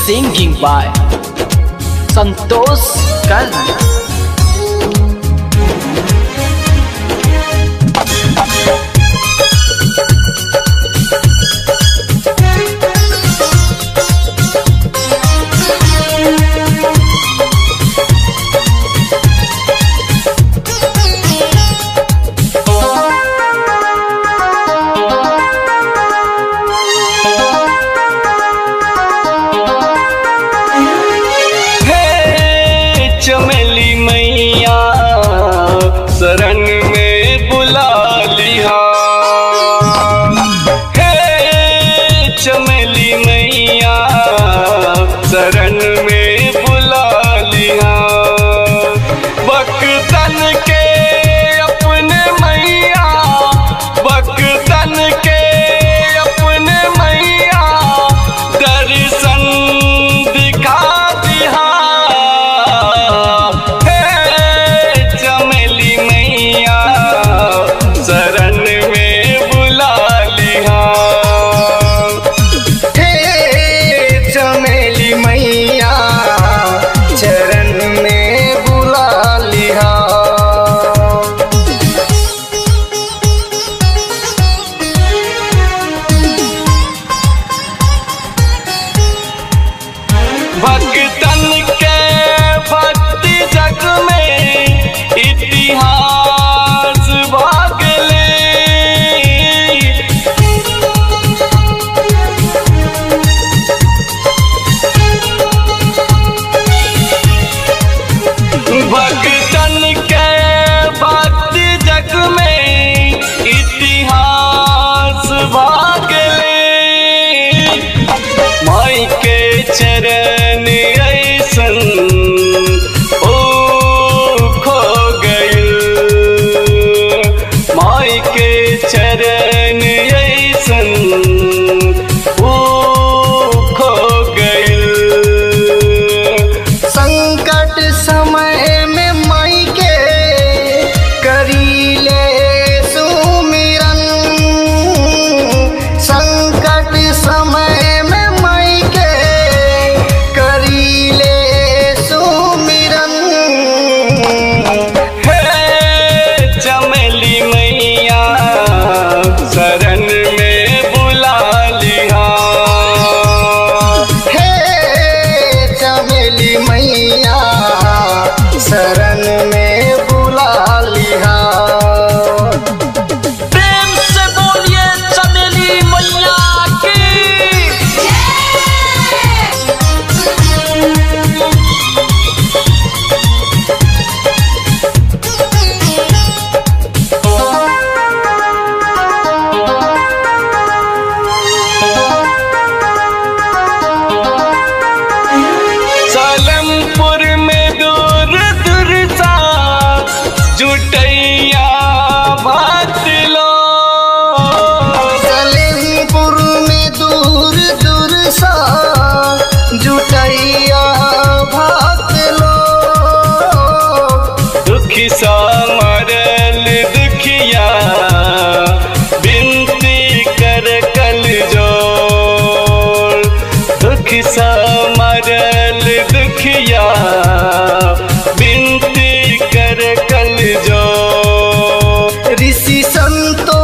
Singing by Santosh Karna. चमेली मैया शरण में बुला लिया, हे चमेली मैया शरण में बुला लिया। भक्तन के अपने मैया, भक्तन के अपने मैया दर्शन दिखा दिया। भक्तन के भक्ति जग में इतिहास भागले, भक्तन के भक्ति जग में इतिहास भागले। माई के चरण ऐसन ओ खो गइल, माई के चरण ऐसन ओ खो गइल। संकट समय में माई के करीले सुमिरन, संकट समय में माई के करीले सुमिरन। हे चमेली मैया शरण में बुला लिया, हे चमेली मैया शरण में बुला लिया। प्रेम से बोलिए चमेली मैया की। सालमपुर में दूर दूर सा जुटैया भात लो, सलेमपुर में दूर दूर सा जुटैया भात लो। दुखी सा मरल दुखिया बिनती कर कल जोड़, दुखी सा मरल दुखिया बिनती कर कल जोड़। ऋषि संतो